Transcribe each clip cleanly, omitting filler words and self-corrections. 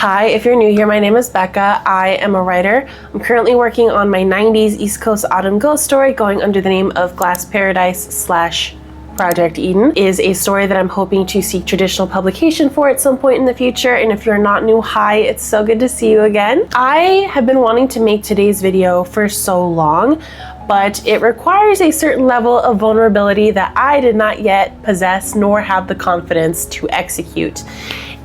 Hi, if you're new here, my name is Becca. I am a writer. I'm currently working on my 90s East Coast autumn ghost story going under the name of Glass Paradise / Project Eden. It is a story that I'm hoping to seek traditional publication for at some point in the future. And if you're not new, hi, it's so good to see you again. I have been wanting to make today's video for so long, but it requires a certain level of vulnerability that I did not yet possess nor have the confidence to execute.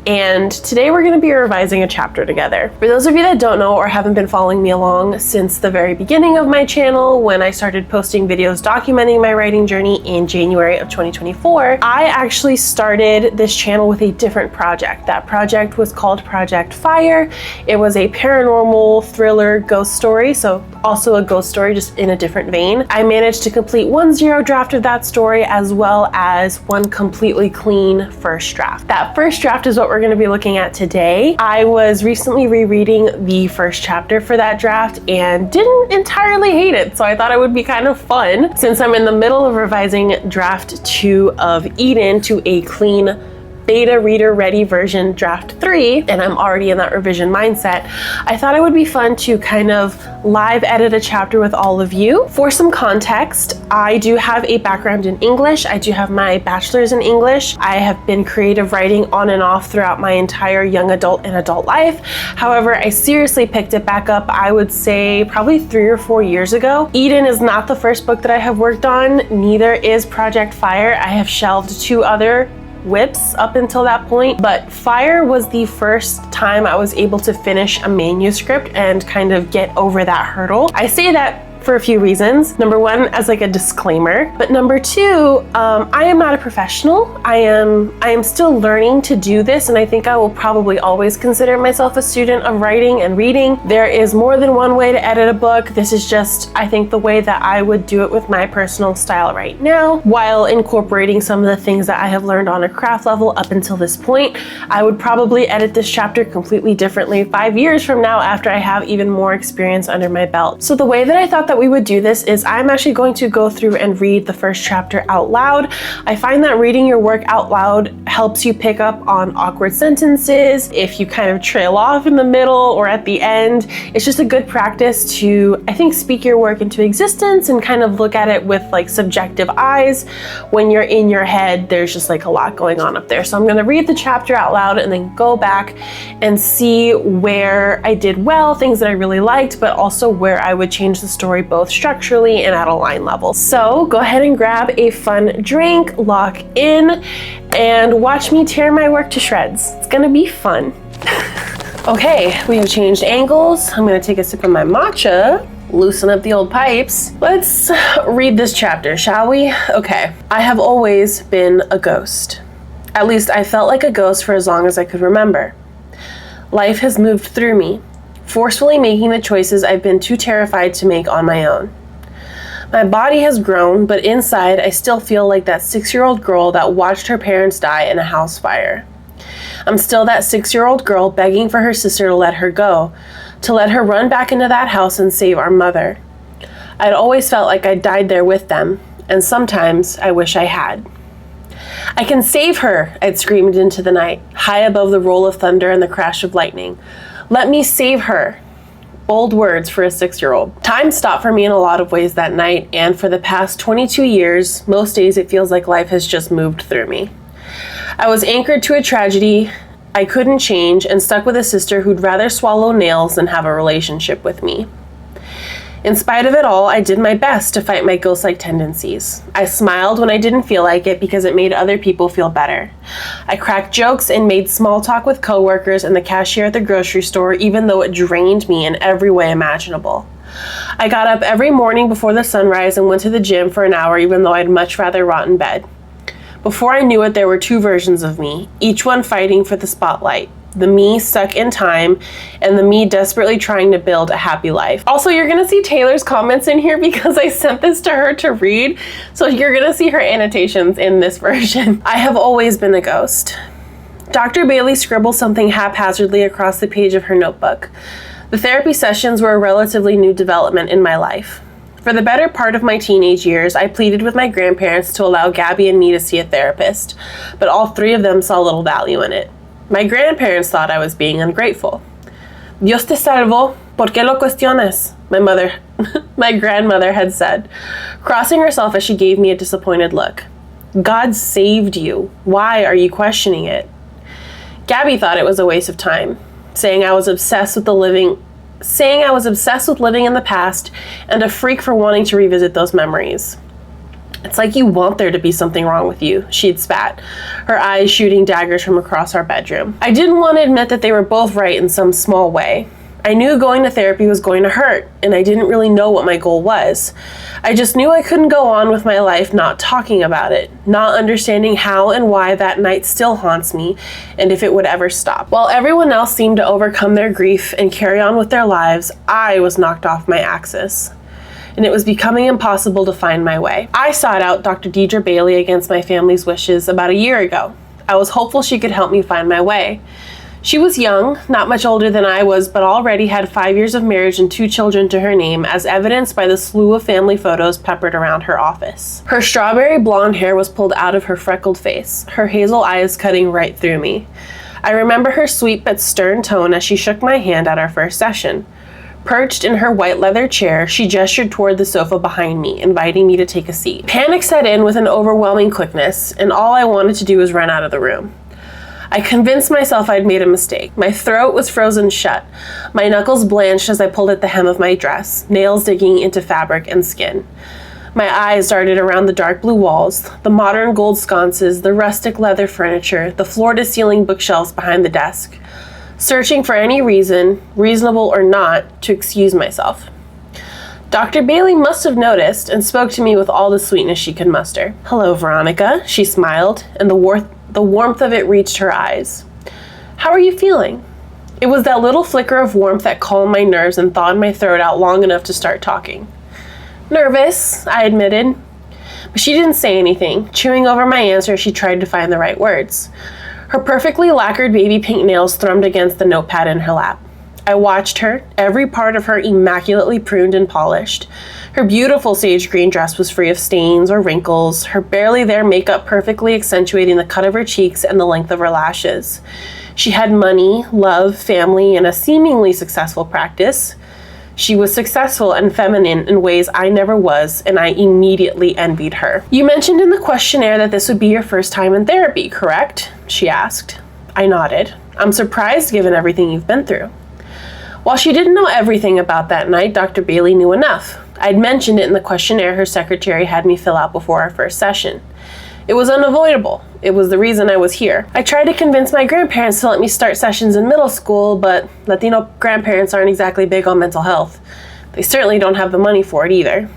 And today we're going to be revising a chapter together. For those of you that don't know or haven't been following me along since the very beginning of my channel, when I started posting videos documenting my writing journey in January of 2024, I actually started this channel with a different project. That project was called Project Fire. It was a paranormal thriller ghost story, so also a ghost story, just in a different vein. I managed to complete one zero draft of that story as well as one completely clean first draft. That first draft is what we're going to be looking at today. I was recently rereading the first chapter for that draft and didn't entirely hate it, so I thought it would be kind of fun since I'm in the middle of revising draft 2 of Eden to a clean beta reader ready version draft 3, and I'm already in that revision mindset. I thought it would be fun to kind of live edit a chapter with all of you. For some context, I do have a background in English. I do have my bachelor's in English. I have been creative writing on and off throughout my entire young adult and adult life. However, I seriously picked it back up, I would say probably 3 or 4 years ago. Eden is not the first book that I have worked on, neither is Project Fire. I have shelved 2 other whips up until that point, but Fire was the first time I was able to finish a manuscript and kind of get over that hurdle. I say that for a few reasons. Number one, as like a disclaimer, but number two, I am not a professional. I am still learning to do this, and I think I will probably always consider myself a student of writing and reading. There is more than one way to edit a book. This is just, I think, the way that I would do it with my personal style right now, while incorporating some of the things that I have learned on a craft level up until this point. I would probably edit this chapter completely differently 5 years from now after I have even more experience under my belt. So the way that I thought that we would do this is I'm actually going to go through and read the first chapter out loud. I find that reading your work out loud helps you pick up on awkward sentences. If you kind of trail off in the middle or at the end, it's just a good practice to, I think, speak your work into existence and kind of look at it with like subjective eyes. When you're in your head, there's just like a lot going on up there. So I'm going to read the chapter out loud and then go back and see where I did well, things that I really liked, but also where I would change the story both structurally and at a line level. So go ahead and grab a fun drink, lock in, and watch me tear my work to shreds. It's gonna be fun. Okay, we have changed angles. I'm gonna take a sip of my matcha, loosen up the old pipes. Let's read this chapter, shall we? Okay. I have always been a ghost. At least I felt like a ghost for as long as I could remember. Life has moved through me, forcefully making the choices I've been too terrified to make on my own. My body has grown, but inside I still feel like that 6-year-old girl that watched her parents die in a house fire. I'm still that 6-year-old girl begging for her sister to let her go, to let her run back into that house and save our mother. I'd always felt like I died there with them, and sometimes I wish I had. I can save her, I'd screamed into the night, high above the roll of thunder and the crash of lightning. Let me save her. Bold words for a 6-year-old. Time stopped for me in a lot of ways that night, and for the past 22 years, most days it feels like life has just moved through me. I was anchored to a tragedy I couldn't change and stuck with a sister who'd rather swallow nails than have a relationship with me. In spite of it all, I did my best to fight my ghost-like tendencies. I smiled when I didn't feel like it because it made other people feel better. I cracked jokes and made small talk with coworkers and the cashier at the grocery store, even though it drained me in every way imaginable. I got up every morning before the sunrise and went to the gym for an hour, even though I'd much rather rot in bed. Before I knew it, there were 2 versions of me, each one fighting for the spotlight. The me stuck in time, and the me desperately trying to build a happy life. Also, you're gonna see Taylor's comments in here because I sent this to her to read, so you're gonna see her annotations in this version. I have always been a ghost. Dr. Bailey scribbled something haphazardly across the page of her notebook. The therapy sessions were a relatively new development in my life. For the better part of my teenage years, I pleaded with my grandparents to allow Gabby and me to see a therapist, but all 3 of them saw little value in it. My grandparents thought I was being ungrateful. Dios te salvó, ¿por qué lo cuestiones? My grandmother had said, crossing herself as she gave me a disappointed look. God saved you. Why are you questioning it? Gabby thought it was a waste of time, saying I was obsessed with living in the past and a freak for wanting to revisit those memories. It's like you want there to be something wrong with you, she'd spat, her eyes shooting daggers from across our bedroom. I didn't want to admit that they were both right in some small way. I knew going to therapy was going to hurt, and I didn't really know what my goal was. I just knew I couldn't go on with my life not talking about it, not understanding how and why that night still haunts me, and if it would ever stop. While everyone else seemed to overcome their grief and carry on with their lives, I was knocked off my axis, and it was becoming impossible to find my way. I sought out Dr. Deidre Bailey against my family's wishes about a year ago. I was hopeful she could help me find my way. She was young, not much older than I was, but already had 5 years of marriage and 2 children to her name, as evidenced by the slew of family photos peppered around her office. Her strawberry blonde hair was pulled out of her freckled face, her hazel eyes cutting right through me. I remember her sweet but stern tone as she shook my hand at our first session. Perched in her white leather chair, she gestured toward the sofa behind me, inviting me to take a seat. Panic set in with an overwhelming quickness, and all I wanted to do was run out of the room. I convinced myself I'd made a mistake. My throat was frozen shut, my knuckles blanched as I pulled at the hem of my dress, nails digging into fabric and skin. My eyes darted around the dark blue walls, the modern gold sconces, the rustic leather furniture, the floor-to-ceiling bookshelves behind the desk, searching for any reason, reasonable or not, to excuse myself. Dr. Bailey must have noticed and spoke to me with all the sweetness she could muster. "Hello, Veronica," she smiled, and the warmth of it reached her eyes. "How are you feeling?" It was that little flicker of warmth that calmed my nerves and thawed my throat out long enough to start talking. "Nervous," I admitted. But she didn't say anything. Chewing over my answer, she tried to find the right words. Her perfectly lacquered baby pink nails thrummed against the notepad in her lap. I watched her, every part of her immaculately pruned and polished. Her beautiful sage green dress was free of stains or wrinkles, her barely there makeup perfectly accentuating the cut of her cheeks and the length of her lashes. She had money, love, family, and a seemingly successful practice. She was successful and feminine in ways I never was, and I immediately envied her. "You mentioned in the questionnaire that this would be your first time in therapy, correct?" she asked. I nodded. "I'm surprised given everything you've been through." While she didn't know everything about that night, Dr. Bailey knew enough. I'd mentioned it in the questionnaire her secretary had me fill out before our first session. It was unavoidable. It was the reason I was here. I tried to convince my grandparents to let me start sessions in middle school, but Latino grandparents aren't exactly big on mental health. They certainly don't have the money for it either.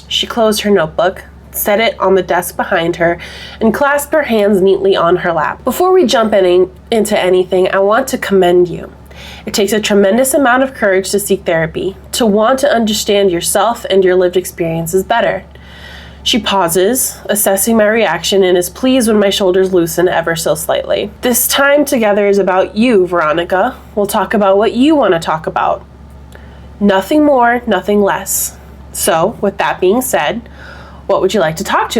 She closed her notebook, set it on the desk behind her, and clasped her hands neatly on her lap. "Before we jump into anything, I want to commend you. It takes a tremendous amount of courage to seek therapy, to want to understand yourself and your lived experiences better." She pauses, assessing my reaction, and is pleased when my shoulders loosen ever so slightly. "This time together is about you, Veronica. We'll talk about what you want to talk about. Nothing more, nothing less. So, with that being said, what would you like to talk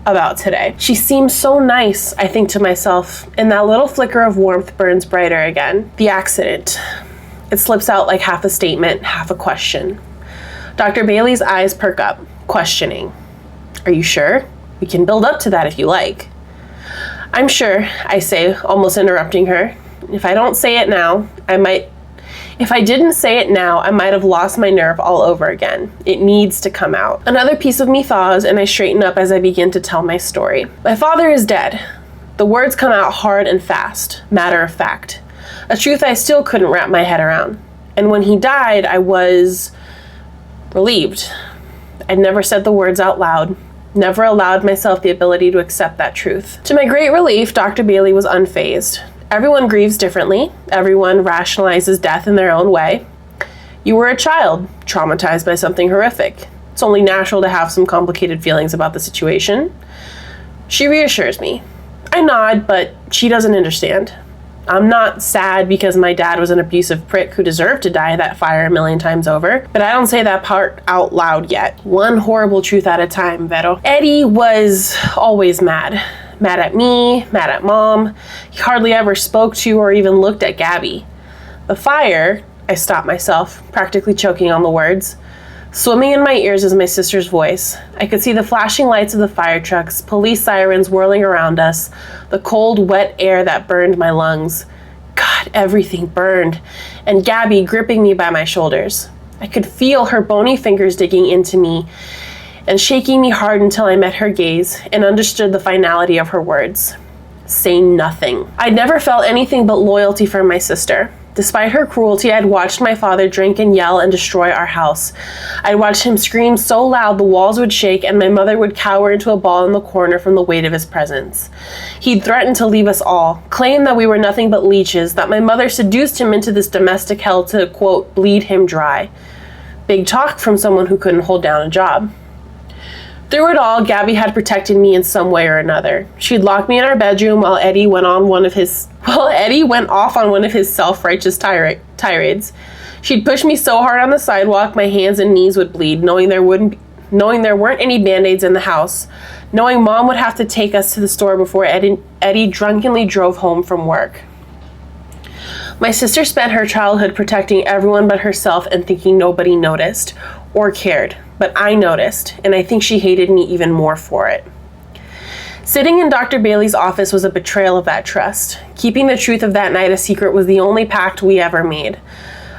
about today?" She seems so nice, I think to myself, and that little flicker of warmth burns brighter again. "The accident." It slips out like half a statement, half a question. Dr. Bailey's eyes perk up, questioning. "Are you sure? We can build up to that if you like." "I'm sure," I say, almost interrupting her. If I didn't say it now, I might have lost my nerve all over again. It needs to come out. Another piece of me thaws, and I straighten up as I begin to tell my story. "My father is dead." The words come out hard and fast, matter of fact. A truth I still couldn't wrap my head around. And when he died, I was relieved. I'd never said the words out loud, never allowed myself the ability to accept that truth. To my great relief, Dr. Bailey was unfazed. Everyone grieves differently. Everyone rationalizes death in their own way. You were a child, traumatized by something horrific. It's only natural to have some complicated feelings about the situation. She reassures me. I nod, but she doesn't understand. I'm not sad because my dad was an abusive prick who deserved to die that fire a million times over, but I don't say that part out loud yet. One horrible truth at a time, Vero. Eddie was always mad. mad at me, mad at Mom. He hardly ever spoke to or even looked at Gabby. The fire, I stopped myself, practically choking on the words. Swimming in my ears is my sister's voice. I could see the flashing lights of the fire trucks, police sirens whirling around us, the cold, wet air that burned my lungs. God, everything burned, and Gabby gripping me by my shoulders. I could feel her bony fingers digging into me and shaking me hard until I met her gaze and understood the finality of her words. Say nothing. I'd never felt anything but loyalty for my sister. Despite her cruelty, I'd watched my father drink and yell and destroy our house. I'd watched him scream so loud the walls would shake and my mother would cower into a ball in the corner from the weight of his presence. He'd threatened to leave us all, claimed that we were nothing but leeches, that my mother seduced him into this domestic hell to, quote, bleed him dry. Big talk from someone who couldn't hold down a job. Through it all, Gabby had protected me in some way or another. She'd lock me in our bedroom while Eddie went off on one of his self-righteous tirades. She'd push me so hard on the sidewalk, my hands and knees would bleed, knowing there weren't any Band-Aids in the house, knowing Mom would have to take us to the store before Eddie drunkenly drove home from work. My sister spent her childhood protecting everyone but herself and thinking nobody noticed or cared. But I noticed, and I think she hated me even more for it. Sitting in Dr. Bailey's office was a betrayal of that trust. Keeping the truth of that night a secret was the only pact we ever made.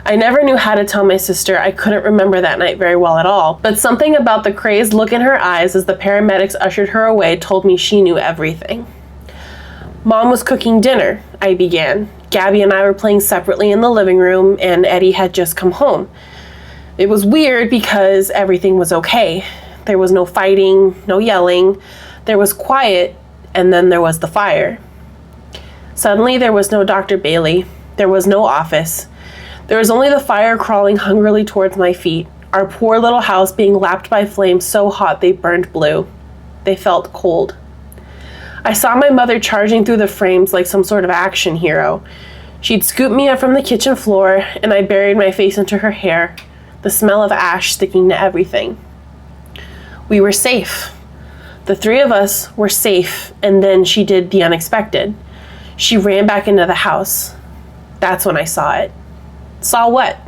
I never knew how to tell my sister I couldn't remember that night very well at all, but something about the crazed look in her eyes as the paramedics ushered her away told me she knew everything. Mom was cooking dinner, I began. Gabby and I were playing separately in the living room, and Eddie had just come home. It was weird because everything was okay. There was no fighting, no yelling. There was quiet, and then there was the fire. Suddenly, there was no Dr. Bailey. There was no office. There was only the fire crawling hungrily towards my feet, our poor little house being lapped by flames so hot they burned blue. They felt cold. I saw my mother charging through the frames like some sort of action hero. She'd scooped me up from the kitchen floor, and I buried my face into her hair, the smell of ash sticking to everything. We were safe. The three of us were safe, and then she did the unexpected. She ran back into the house. That's when I saw it. Saw what?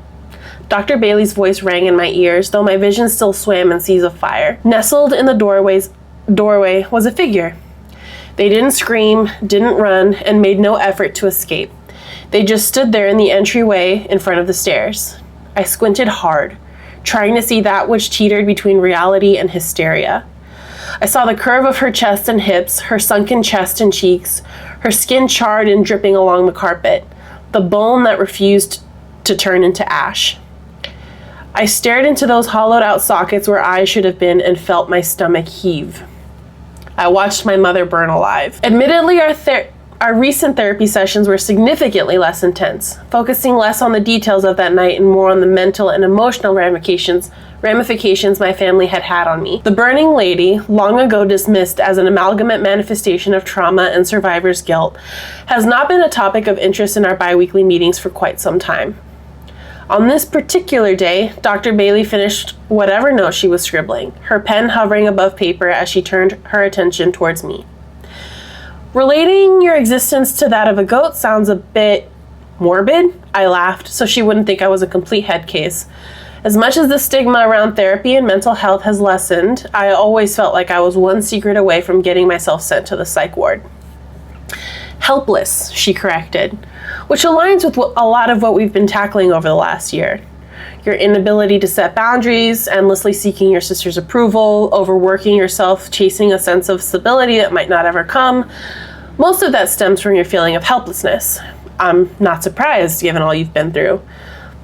Dr. Bailey's voice rang in my ears, though my vision still swam in seas of fire. Nestled in the doorway was a figure. They didn't scream, didn't run, and made no effort to escape. They just stood there in the entryway in front of the stairs. I squinted hard, trying to see that which teetered between reality and hysteria. I saw the curve of her chest and hips, her sunken chest and cheeks, her skin charred and dripping along the carpet, the bone that refused to turn into ash. I stared into those hollowed out sockets where eyes should have been and felt my stomach heave. I watched my mother burn alive. Admittedly, our recent therapy sessions were significantly less intense, focusing less on the details of that night and more on the mental and emotional ramifications my family had had on me. The burning lady, long ago dismissed as an amalgamate manifestation of trauma and survivor's guilt, has not been a topic of interest in our bi-weekly meetings for quite some time. On this particular day, Dr. Bailey finished whatever note she was scribbling, her pen hovering above paper as she turned her attention towards me. Relating your existence to that of a goat sounds a bit morbid, I laughed, so she wouldn't think I was a complete head case. As much as the stigma around therapy and mental health has lessened, I always felt like I was one secret away from getting myself sent to the psych ward. Helpless, she corrected, which aligns with a lot of what we've been tackling over the last year. Your inability to set boundaries, endlessly seeking your sister's approval, overworking yourself, chasing a sense of stability that might not ever come. Most of that stems from your feeling of helplessness. I'm not surprised, given all you've been through.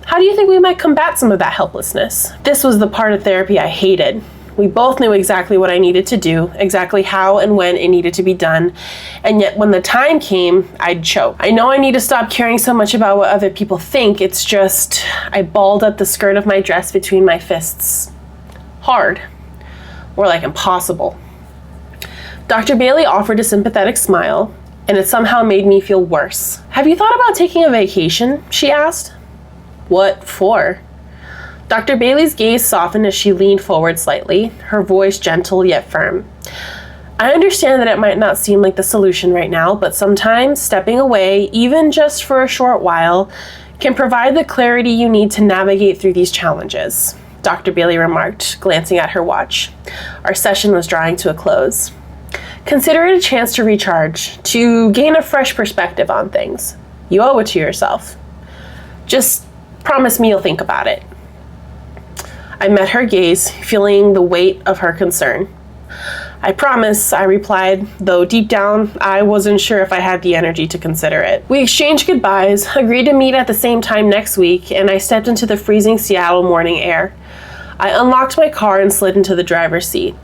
How do you think we might combat some of that helplessness? This was the part of therapy I hated. We both knew exactly what I needed to do, exactly how and when it needed to be done, and yet when the time came, I'd choke. I know I need to stop caring so much about what other people think, it's just, I balled up the skirt of my dress between my fists. Hard. More like impossible. Dr. Bailey offered a sympathetic smile, and it somehow made me feel worse. Have you thought about taking a vacation? She asked. What for? Dr. Bailey's gaze softened as she leaned forward slightly, her voice gentle yet firm. I understand that it might not seem like the solution right now, but sometimes stepping away, even just for a short while, can provide the clarity you need to navigate through these challenges," Dr. Bailey remarked, glancing at her watch. Our session was drawing to a close. "Consider it a chance to recharge, to gain a fresh perspective on things. You owe it to yourself. Just promise me you'll think about it." I met her gaze, feeling the weight of her concern. "I promise," I replied, though deep down, I wasn't sure if I had the energy to consider it. We exchanged goodbyes, agreed to meet at the same time next week, and I stepped into the freezing Seattle morning air. I unlocked my car and slid into the driver's seat.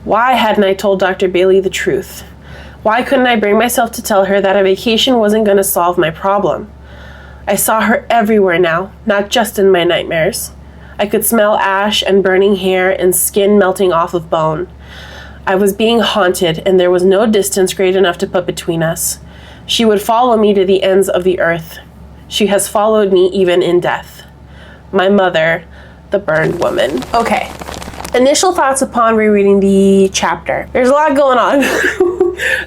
Why hadn't I told Dr. Bailey the truth? Why couldn't I bring myself to tell her that a vacation wasn't going to solve my problem? I saw her everywhere now, not just in my nightmares. I could smell ash and burning hair and skin melting off of bone. I was being haunted, and there was no distance great enough to put between us. She would follow me to the ends of the earth. She has followed me even in death. My mother, the burned woman. Okay. Initial thoughts upon rereading the chapter. There's a lot going on.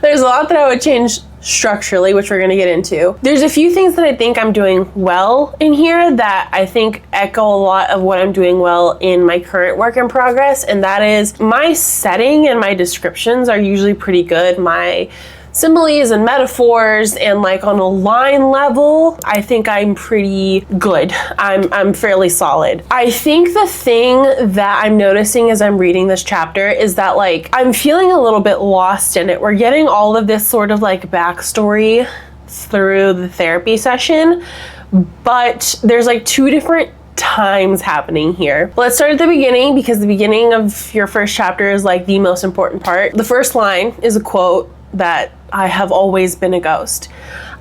There's a lot that I would change structurally, which we're going to get into. There's a few things that I think I'm doing well in here that I think echo a lot of what I'm doing well in my current work in progress, and that is my setting and my descriptions are usually pretty good. My similes and metaphors and like on a line level, I think I'm pretty good. I'm fairly solid. I think the thing that I'm noticing as I'm reading this chapter is that like I'm feeling a little bit lost in it. We're getting all of this sort of like backstory through the therapy session, but there's like two different times happening here. Let's start at the beginning, because the beginning of your first chapter is like the most important part. The first line is a quote that "I have always been a ghost."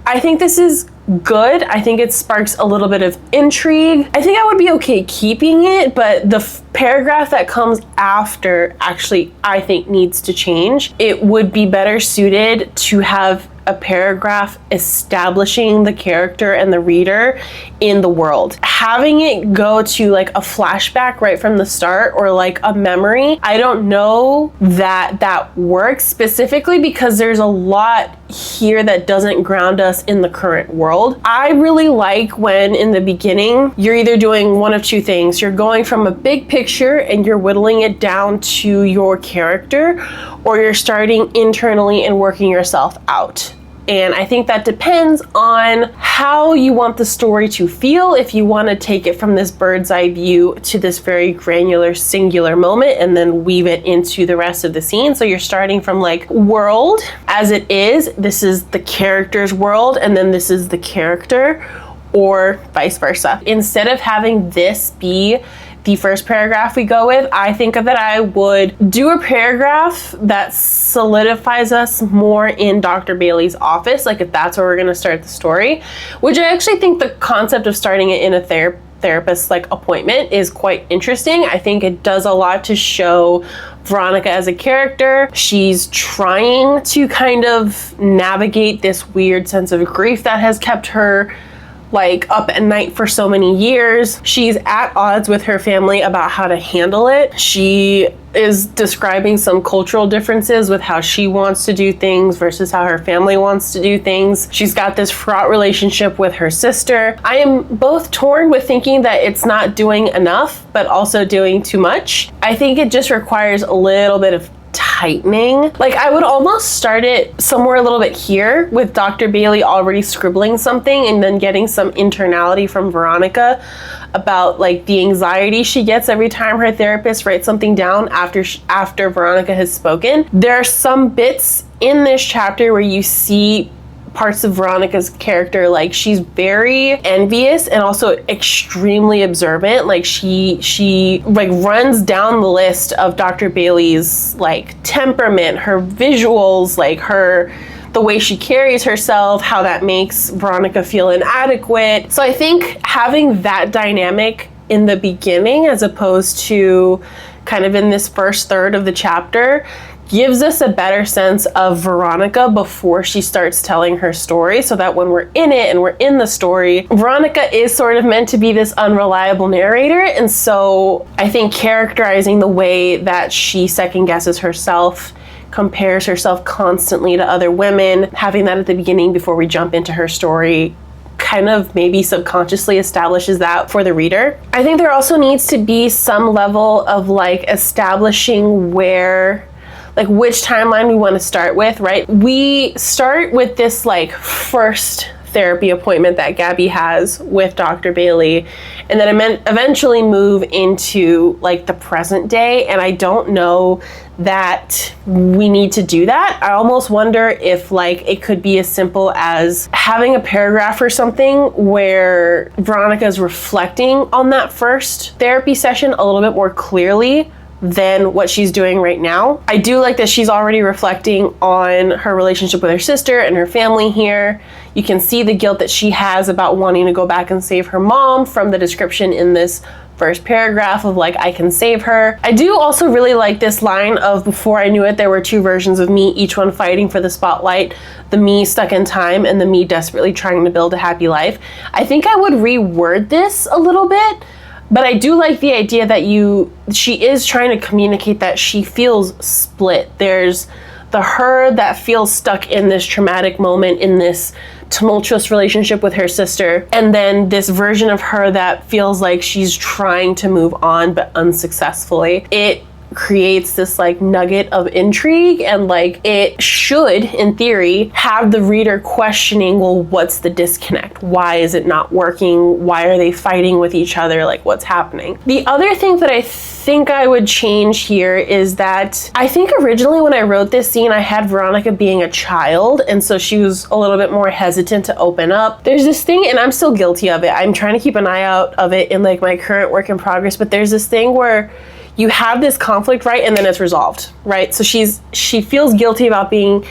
I think this is good. I think it sparks a little bit of intrigue. I think I would be okay keeping it, but the paragraph that comes after actually I think needs to change. It would be better suited to have a paragraph establishing the character and the reader in the world. Having it go to like a flashback right from the start or like a memory, I don't know that that works, specifically because there's a lot here that doesn't ground us in the current world. I really like when in the beginning you're either doing one of two things. You're going from a big picture and you're whittling it down to your character, or you're starting internally and working yourself out. And I think that depends on how you want the story to feel. If you want to take it from this bird's eye view to this very granular, singular moment and then weave it into the rest of the scene. So you're starting from like world as it is. This is the character's world, and then this is the character, or vice versa. Instead of having this be the first paragraph we go with, I think that I would do a paragraph that solidifies us more in Dr. Bailey's office, like if that's where we're going to start the story, which I actually think the concept of starting it in a therapist like appointment is quite interesting. I think it does a lot to show Veronica as a character. She's trying to kind of navigate this weird sense of grief that has kept her like up at night for so many years. She's at odds with her family about how to handle it. She is describing some cultural differences with how she wants to do things versus how her family wants to do things. She's got this fraught relationship with her sister. I am both torn with thinking that it's not doing enough, but also doing too much. I think it just requires a little bit of tightening. Like I would almost start it somewhere a little bit here with Dr. Bailey already scribbling something and then getting some internality from Veronica about like the anxiety she gets every time her therapist writes something down after Veronica has spoken. There are some bits in this chapter where you see parts of Veronica's character, like she's very envious and also extremely observant. Like she like runs down the list of Dr. Bailey's like temperament, her visuals, like the way she carries herself, how that makes Veronica feel inadequate. So I think having that dynamic in the beginning as opposed to kind of in this first third of the chapter gives us a better sense of Veronica before she starts telling her story, so that when we're in it and we're in the story, Veronica is sort of meant to be this unreliable narrator. And so I think characterizing the way that she second guesses herself compares herself constantly to other women. Having that at the beginning before we jump into her story kind of maybe subconsciously establishes that for the reader. I think there also needs to be some level of like establishing where, like which timeline we want to start with, right? We start with this like first therapy appointment that Gabby has with Dr. Bailey, and then eventually move into like the present day. And I don't know that we need to do that. I almost wonder if like it could be as simple as having a paragraph or something where Veronica is reflecting on that first therapy session a little bit more clearly than what she's doing right now. I do like that she's already reflecting on her relationship with her sister and her family here. You can see the guilt that she has about wanting to go back and save her mom from the description in this first paragraph of like, I can save her. I do also really like this line of, before I knew it, there were two versions of me, each one fighting for the spotlight, the me stuck in time and the me desperately trying to build a happy life. I think I would reword this a little bit, but I do like the idea that she is trying to communicate that she feels split. There's the her that feels stuck in this traumatic moment, in this tumultuous relationship with her sister, and then this version of her that feels like she's trying to move on but unsuccessfully. It creates this like nugget of intrigue, and like it should, in theory, have the reader questioning, well, what's the disconnect? Why is it not working? Why are they fighting with each other? Like, what's happening? The other thing that I think I would change here is that I think originally when I wrote this scene, I had Veronica being a child, and so she was a little bit more hesitant to open up. There's this thing, and I'm still guilty of it. I'm trying to keep an eye out of it in like my current work in progress, but there's this thing where you have this conflict, right? And then it's resolved, right? So she feels guilty about being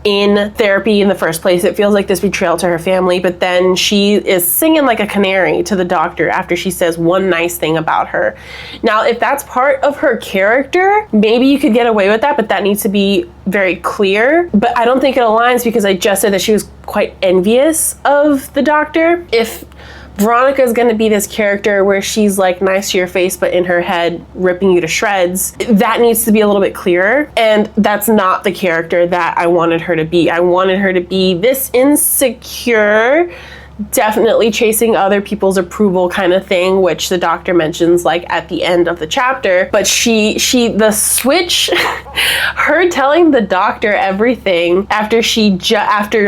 in therapy in the first place. It feels like this betrayal to her family, but then she is singing like a canary to the doctor after she says one nice thing about her. Now, if that's part of her character, maybe you could get away with that, but that needs to be very clear. But I don't think it aligns because I just said that she was quite envious of the doctor. If Veronica is going to be this character where she's like nice to your face, but in her head ripping you to shreds, that needs to be a little bit clearer. And that's not the character that I wanted her to be. I wanted her to be this insecure, definitely chasing other people's approval kind of thing, which the doctor mentions like at the end of the chapter. But the switch, her telling the doctor everything after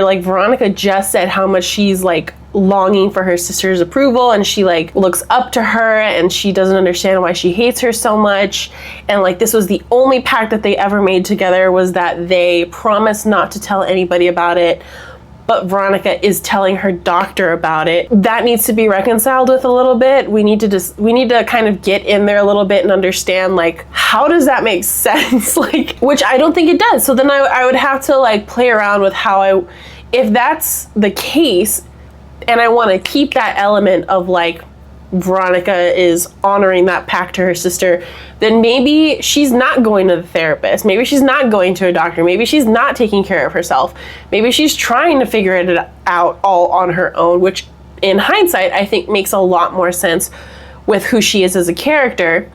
like Veronica just said how much she's like longing for her sister's approval, and she like looks up to her and she doesn't understand why she hates her so much, and like this was the only pact that they ever made together, was that they promised not to tell anybody about it, but Veronica is telling her doctor about it. That needs to be reconciled with a little bit. We need to kind of get in there a little bit and understand like, how does that make sense? Like, which I don't think it does. So then I would have to like play around with if that's the case, and I want to keep that element of like Veronica is honoring that pact to her sister, then maybe she's not going to the therapist. Maybe she's not going to a doctor. Maybe she's not taking care of herself. Maybe she's trying to figure it out all on her own, which in hindsight, I think makes a lot more sense with who she is as a character,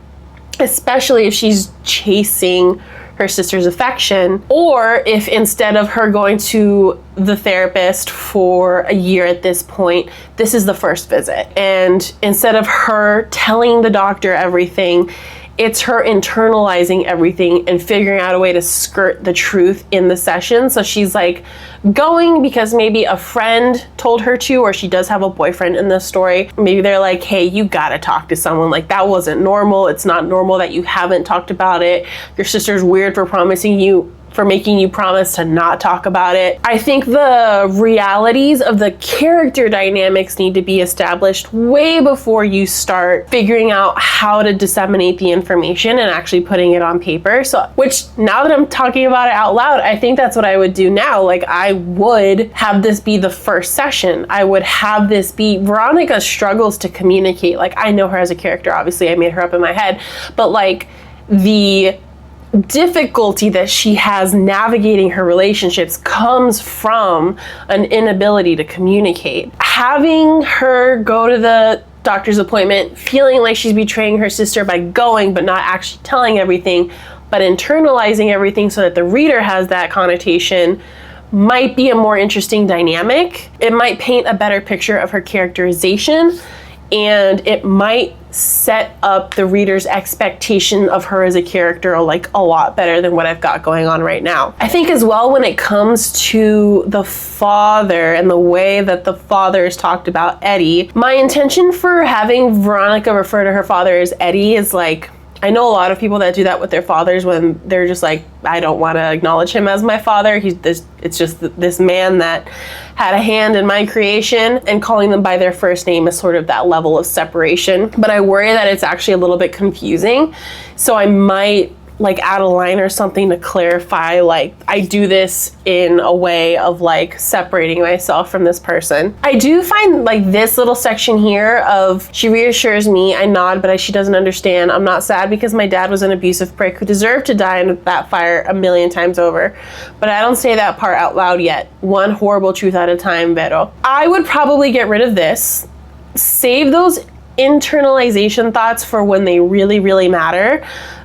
especially if she's chasing her sister's affection, or if instead of her going to the therapist for a year at this point, this is the first visit. And instead of her telling the doctor everything, it's her internalizing everything and figuring out a way to skirt the truth in the session. So she's like going because maybe a friend told her to, or she does have a boyfriend in this story. Maybe they're like, hey, you gotta talk to someone. Like, that wasn't normal. It's not normal that you haven't talked about it. Your sister's weird for making you promise to not talk about it. I think the realities of the character dynamics need to be established way before you start figuring out how to disseminate the information and actually putting it on paper. So, which now that I'm talking about it out loud, I think that's what I would do now. Like, I would have this be the first session. I would have this be Veronica struggles to communicate. Like, I know her as a character. Obviously, I made her up in my head, but like the difficulty that she has navigating her relationships comes from an inability to communicate. Having her go to the doctor's appointment feeling like she's betraying her sister by going but not actually telling everything but internalizing everything so that the reader has that connotation might be a more interesting dynamic. It might paint a better picture of her characterization, and it might set up the reader's expectation of her as a character like a lot better than what I've got going on right now. I think as well, when it comes to the father and the way that the father is talked about, Eddie, my intention for having Veronica refer to her father as Eddie is like, I know a lot of people that do that with their fathers when they're just like, I don't want to acknowledge him as my father. It's just this man that had a hand in my creation, and calling them by their first name is sort of that level of separation. But I worry that it's actually a little bit confusing. So I might like add a line or something to clarify, like I do this in a way of like separating myself from this person. I do find like this little section here of, she reassures me, I nod, but she doesn't understand. I'm not sad because my dad was an abusive prick who deserved to die in that fire 1,000,000 times over. But I don't say that part out loud yet. One horrible truth at a time, Vero. I would probably get rid of this. Save those internalization thoughts for when they really, really matter.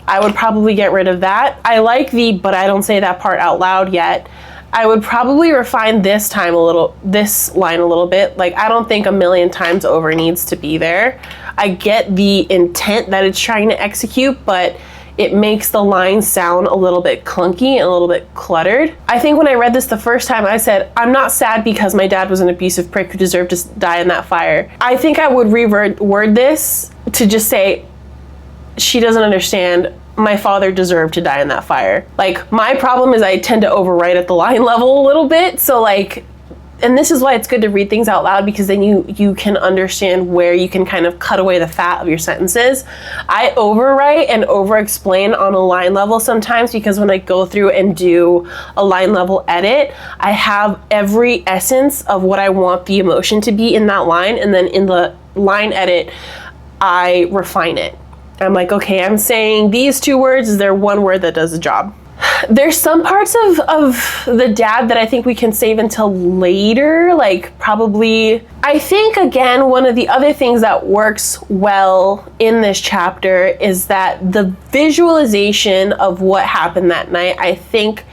I would probably get rid of that. I like the, but I don't say that part out loud yet. I would probably refine this line a little bit. Like, I don't think 1,000,000 times over needs to be there. I get the intent that it's trying to execute, but it makes the line sound a little bit clunky and a little bit cluttered. I think when I read this the first time, I said, I'm not sad because my dad was an abusive prick who deserved to die in that fire. I think I would reword this to just say, she doesn't understand. My father deserved to die in that fire. Like, my problem is I tend to overwrite at the line level a little bit. So like, and this is why it's good to read things out loud, because then you can understand where you can kind of cut away the fat of your sentences. I overwrite and over-explain on a line level sometimes, because when I go through and do a line level edit, I have every essence of what I want the emotion to be in that line, and then in the line edit, I refine it. I'm like, okay, I'm saying these 2 words, is there one word that does the job? There's some parts of the dad that I think we can save until later, like probably. I think, again, one of the other things that works well in this chapter is that the visualization of what happened that night, I think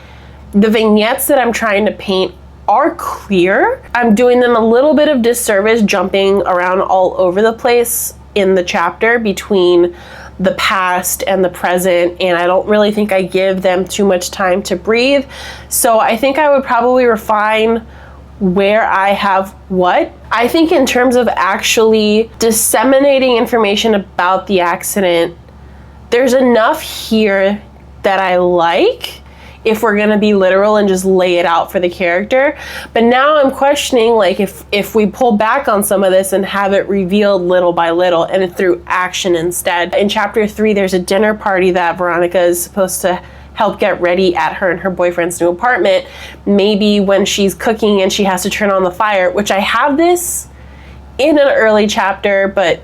the vignettes that I'm trying to paint are clear. I'm doing them a little bit of disservice, jumping around all over the place in the chapter between the past and the present, and I don't really think I give them too much time to breathe. So I think I would probably refine where I have what. I think in terms of actually disseminating information about the accident, there's enough here that I like, if we're gonna be literal and just lay it out for the character. But now I'm questioning, like, if we pull back on some of this and have it revealed little by little and through action instead. In chapter 3, there's a dinner party that Veronica is supposed to help get ready at her and her boyfriend's new apartment. Maybe when she's cooking and she has to turn on the fire, which I have this in an early chapter, but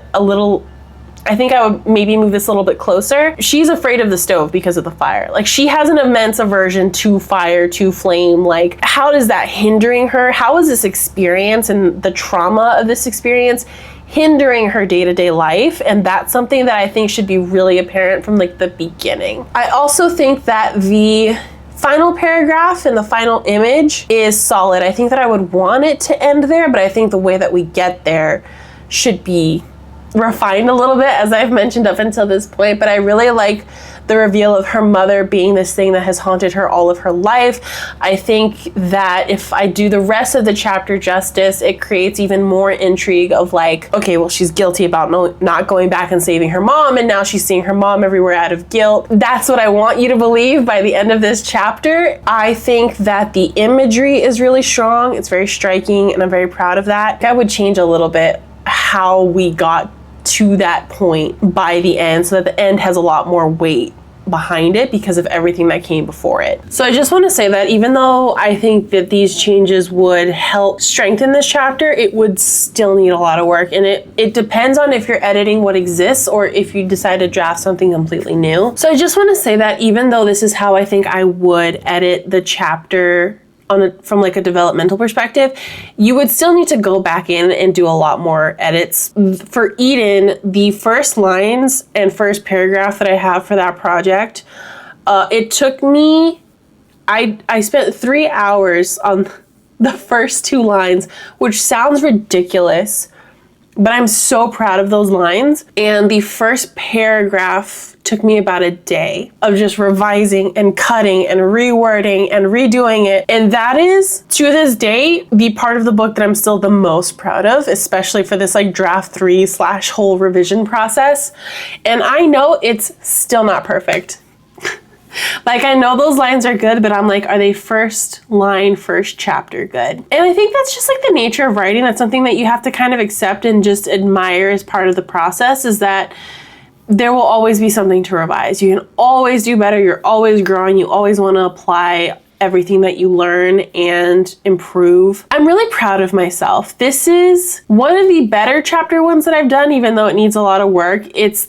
I think I would maybe move this a little bit closer. She's afraid of the stove because of the fire. Like, she has an immense aversion to fire, to flame. Like, how is that hindering her? How is this experience and the trauma of this experience hindering her day-to-day life? And that's something that I think should be really apparent from like the beginning. I also think that the final paragraph and the final image is solid. I think that I would want it to end there, but I think the way that we get there should be refined a little bit, as I've mentioned up until this point. But I really like the reveal of her mother being this thing that has haunted her all of her life. I think that if I do the rest of the chapter justice, it creates even more intrigue of like, okay, well, she's guilty about not going back and saving her mom, and now she's seeing her mom everywhere out of guilt. That's what I want you to believe by the end of this chapter. I think that the imagery is really strong. It's very striking, and I'm very proud of that. I would change a little bit how we got to that point by the end, so that the end has a lot more weight behind it because of everything that came before it. So I just want to say that even though I think that these changes would help strengthen this chapter, it would still need a lot of work, and it depends on if you're editing what exists or if you decide to draft something completely new. So I just want to say that even though this is how I think I would edit the chapter from like a developmental perspective, you would still need to go back in and do a lot more edits. For Eden, the first lines and first paragraph that I have for that project, It took me, I spent 3 hours on the first 2 lines, which sounds ridiculous, but I'm so proud of those lines. And the first paragraph took me about a day of just revising and cutting and rewording and redoing it. And that is, to this day, the part of the book that I'm still the most proud of, especially for this like draft 3 / whole revision process. And I know it's still not perfect. Like, I know those lines are good, but I'm like, are they first line, first chapter good? And I think that's just like the nature of writing. That's something that you have to kind of accept and just admire as part of the process, is that there will always be something to revise. You can always do better. You're always growing. You always want to apply everything that you learn and improve. I'm really proud of myself. This is one of the better chapter ones that I've done, even though it needs a lot of work. It's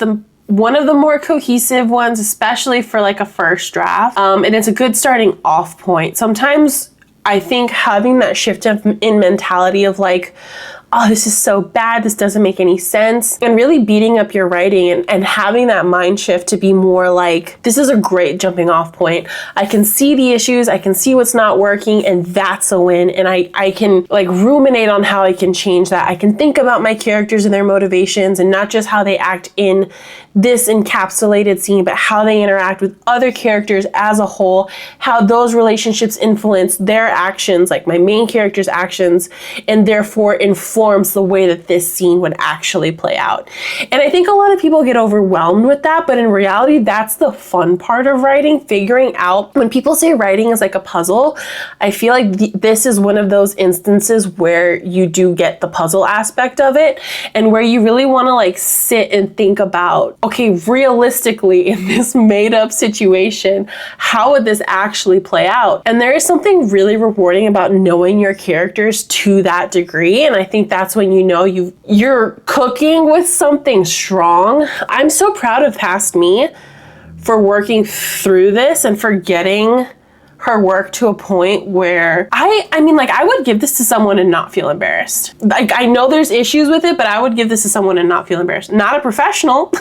one of the more cohesive ones, especially for like a first draft. And it's a good starting off point. Sometimes I think having that shift in mentality of like, oh, this is so bad, this doesn't make any sense, and really beating up your writing and having that mind shift to be more like, this is a great jumping off point. I can see the issues, I can see what's not working, and that's a win. And I can like ruminate on how I can change that. I can think about my characters and their motivations, and not just how they act in this encapsulated scene, but how they interact with other characters as a whole, how those relationships influence their actions, like my main character's actions, and therefore informs the way that this scene would actually play out. And I think a lot of people get overwhelmed with that, but in reality, that's the fun part of writing, figuring out. When people say writing is like a puzzle, I feel like this is one of those instances where you do get the puzzle aspect of it, and where you really want to like sit and think about, okay, realistically in this made up situation, how would this actually play out? And there is something really rewarding about knowing your characters to that degree. And I think that's when you know you're cooking with something strong. I'm so proud of past me for working through this and for getting her work to a point where I mean, like, I would give this to someone and not feel embarrassed. Like, I know there's issues with it, but I would give this to someone and not feel embarrassed. Not a professional.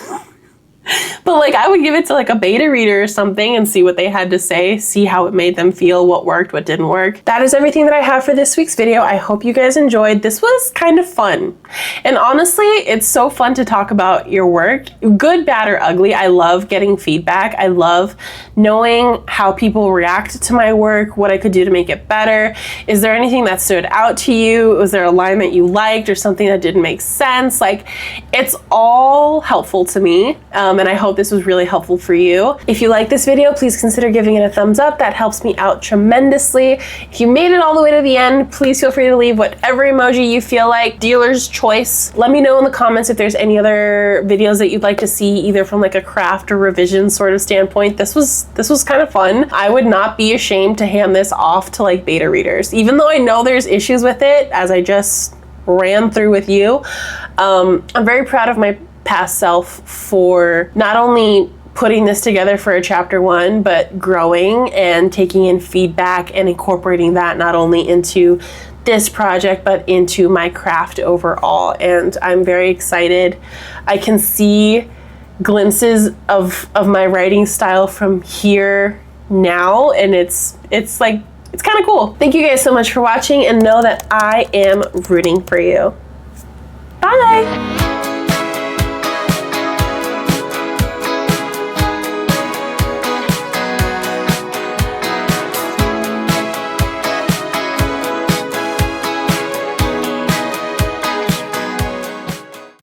But like, I would give it to like a beta reader or something and see what they had to say, see how it made them feel, what worked, what didn't work. That is everything that I have for this week's video. I hope you guys enjoyed. This was kind of fun. And honestly, it's so fun to talk about your work, good, bad, or ugly. I love getting feedback. I love knowing how people react to my work, what I could do to make it better. Is there anything that stood out to you? Was there a line that you liked or something that didn't make sense? Like, it's all helpful to me. And I hope this was really helpful for you. If you like this video, please consider giving it a thumbs up. That helps me out tremendously. If you made it all the way to the end, please feel free to leave whatever emoji you feel like, dealer's choice. Let me know in the comments if there's any other videos that you'd like to see, either from like a craft or revision sort of standpoint. This was kind of fun. I would not be ashamed to hand this off to like beta readers, even though I know there's issues with it, as I just ran through with you. I'm very proud of my past self for not only putting this together for a chapter 1, but growing and taking in feedback and incorporating that not only into this project, but into my craft overall. And I'm very excited. I can see glimpses of my writing style from here now, and it's kind of cool. Thank you guys so much for watching, and know that I am rooting for you. Bye.